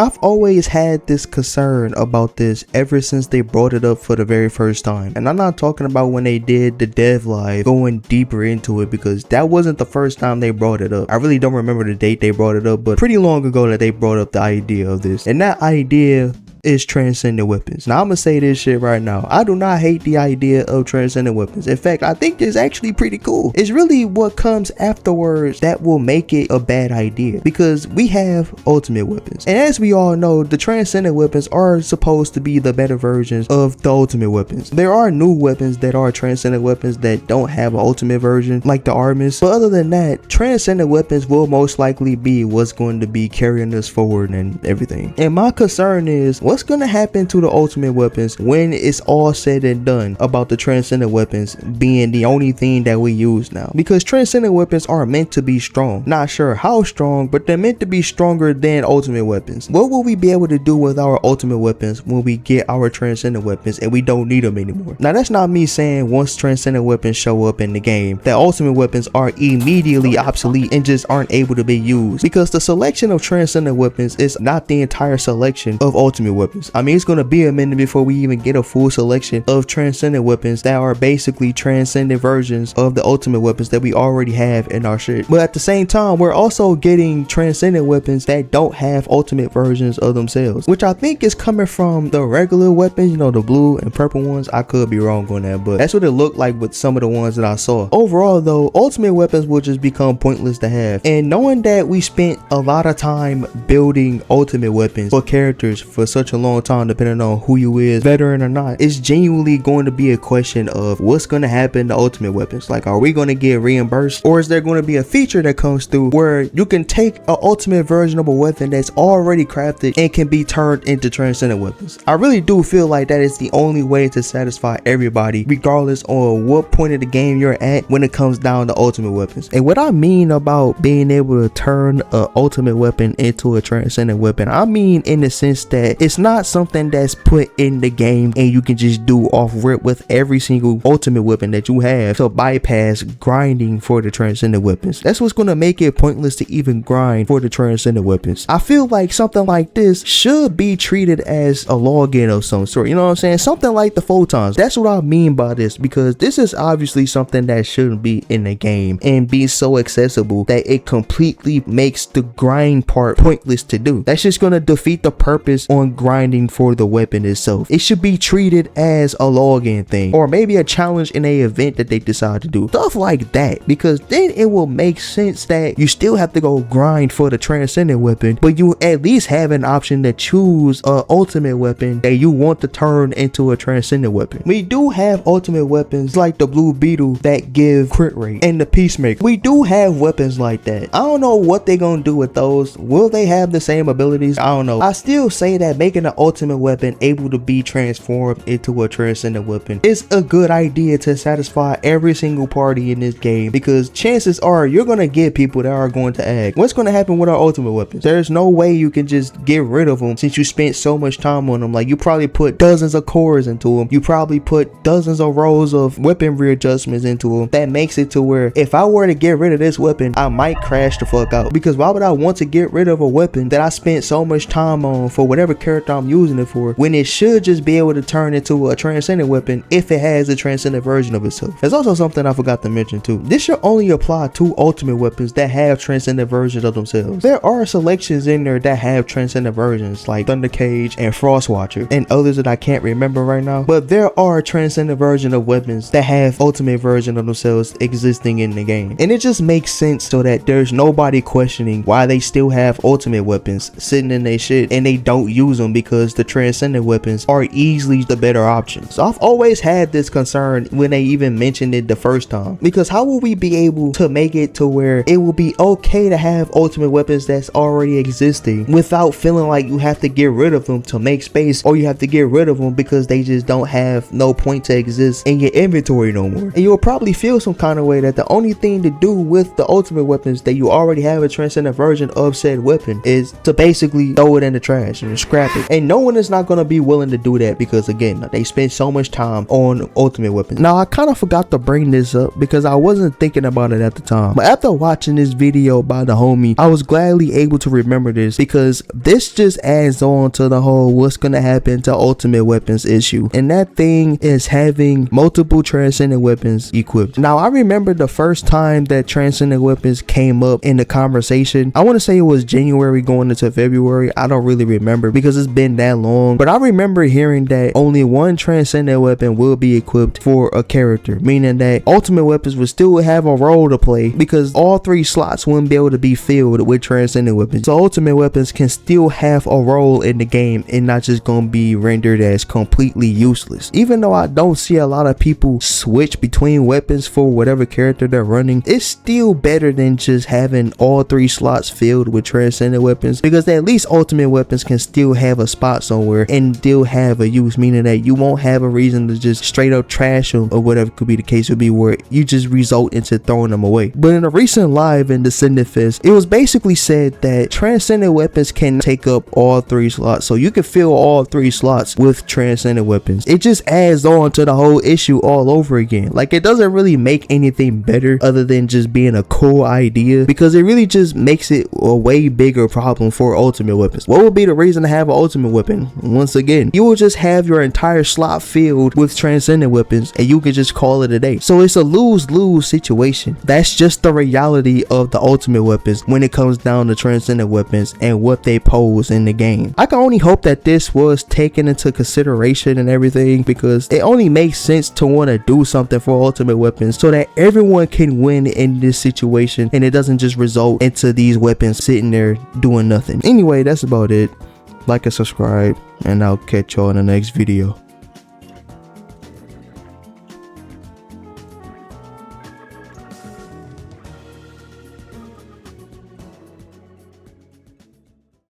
I've always had this concern about this ever since they brought it up for the very first time. And I'm not talking about when they did the dev live, going deeper into it, because that wasn't the first time they brought it up. I really don't remember the date they brought it up, but pretty long ago that they brought up the idea of this. And that idea is transcendent weapons. Now I'm gonna say this shit right now. I do not hate the idea of transcendent weapons. In fact, I think it's actually pretty cool. It's really what comes afterwards that will make it a bad idea, because we have ultimate weapons, and as we all know, the transcendent weapons are supposed to be the better versions of the ultimate weapons. There are new weapons that are transcendent weapons that don't have an ultimate version, like the Armis, but other than that, transcendent weapons will most likely be what's going to be carrying us forward and everything. And my concern is, what's gonna happen to the ultimate weapons when it's all said and done about the transcendent weapons being the only thing that we use now? Because transcendent weapons are meant to be strong. Not sure how strong, but they're meant to be stronger than ultimate weapons. What will we be able to do with our ultimate weapons when we get our transcendent weapons and we don't need them anymore? Now that's not me saying once transcendent weapons show up in the game that ultimate weapons are immediately obsolete and just aren't able to be used, because the selection of transcendent weapons is not the entire selection of ultimate weapons. I mean, it's going to be a minute before we even get a full selection of transcendent weapons that are basically transcendent versions of the ultimate weapons that we already have in our shit. But at the same time, we're also getting transcendent weapons that don't have ultimate versions of themselves, which I think is coming from the regular weapons, you know, the blue and purple ones. I could be wrong on that, but that's what it looked like with some of the ones that I saw. Overall though, ultimate weapons will just become pointless to have, and knowing that we spent a lot of time building ultimate weapons for characters for such a long time, depending on who you is, veteran or not, it's genuinely going to be a question of what's going to happen to ultimate weapons. Like, are we going to get reimbursed, or is there going to be a feature that comes through where you can take an ultimate version of a weapon that's already crafted and can be turned into transcendent weapons? I really do feel like that is the only way to satisfy everybody, regardless on what point of the game you're at when it comes down to ultimate weapons. And what I mean about being able to turn an ultimate weapon into a transcendent weapon, I mean in the sense that it's not something that's put in the game and you can just do off rip with every single ultimate weapon that you have to bypass grinding for the transcendent weapons. That's what's going to make it pointless to even grind for the transcendent weapons. I feel like something like this should be treated as a login of some sort, you know what I'm saying? Something like the photons. That's what I mean by this, because this is obviously something that shouldn't be in the game and be so accessible that it completely makes the grind part pointless to do. That's just going to defeat the purpose on grinding for the weapon itself. It should be treated as a login thing, or maybe a challenge in a event that they decide to do, stuff like that, because then it will make sense that you still have to go grind for the transcendent weapon, but you at least have an option to choose a ultimate weapon that you want to turn into a transcendent weapon. We do have ultimate weapons like the blue beetle that give crit rate, and the peacemaker. We do have weapons like that. I don't know what they're gonna do with those. Will they have the same abilities? I don't know. I still say that making an ultimate weapon able to be transformed into a transcendent weapon is a good idea to satisfy every single party in this game, because chances are you're gonna get people that are going to ask, what's gonna happen with our ultimate weapons? There's no way you can just get rid of them since you spent so much time on them. Like, you probably put dozens of cores into them, you probably put dozens of rows of weapon readjustments into them. That makes it to where if I were to get rid of this weapon, I might crash the fuck out, because why would I want to get rid of a weapon that I spent so much time on for whatever character I'm using it for, when it should just be able to turn into a transcendent weapon if it has a transcendent version of itself? There's also something I forgot to mention too. This should only apply to ultimate weapons that have transcendent versions of themselves. There are selections in there that have transcendent versions like Thunder Cage and Frostwatcher and others that I can't remember right now, but there are transcendent version of weapons that have ultimate version of themselves existing in the game, and it just makes sense so that there's nobody questioning why they still have ultimate weapons sitting in their shit and they don't use them, because the transcendent weapons are easily the better option. So I've always had this concern when they even mentioned it the first time, because how will we be able to make it to where it will be okay to have ultimate weapons that's already existing without feeling like you have to get rid of them to make space, or you have to get rid of them because they just don't have no point to exist in your inventory no more? And you'll probably feel some kind of way that the only thing to do with the ultimate weapons that you already have a transcendent version of said weapon is to basically throw it in the trash and scrap it. realistic, and no one is not going to be willing to do that because again, they spend so much time on ultimate weapons. Now I kind of forgot to bring this up because I wasn't thinking about it at the time, but after watching this video by the homie, I was gladly able to remember this because this just adds on to the whole what's going to happen to ultimate weapons issue, and that thing is having multiple transcendent weapons equipped. Now I remember the first time that transcendent weapons came up in the conversation, I want to say it was January going into February. I don't really remember because it's been that long, but I remember hearing that only one transcendent weapon will be equipped for a character, meaning that ultimate weapons will still have a role to play because all 3 slots wouldn't be able to be filled with transcendent weapons. So ultimate weapons can still have a role in the game and not just gonna be rendered as completely useless. Even though I don't see a lot of people switch between weapons for whatever character they're running, it's still better than just having all 3 slots filled with transcendent weapons, because at least ultimate weapons can still have a spot somewhere and still have a use, meaning that you won't have a reason to just straight up trash them or whatever could be the case would be, where you just result into throwing them away. But in a recent live in Descendant Fest, it was basically said that transcendent weapons can take up all 3 slots, so you can fill all 3 slots with transcendent weapons. It just adds on to the whole issue all over again. Like, it doesn't really make anything better other than just being a cool idea, because it really just makes it a way bigger problem for ultimate weapons. What would be the reason to have an ultimate weapon? Once again, you will just have your entire slot filled with transcendent weapons and you can just call it a day. So it's a lose-lose situation. That's just the reality of the ultimate weapons when it comes down to transcendent weapons and what they pose in the game. I can only hope that this was taken into consideration and everything, because it only makes sense to want to do something for ultimate weapons so that everyone can win in this situation and it doesn't just result into these weapons sitting there doing nothing. Anyway, that's about it. Like and subscribe, and I'll catch y'all in the next video.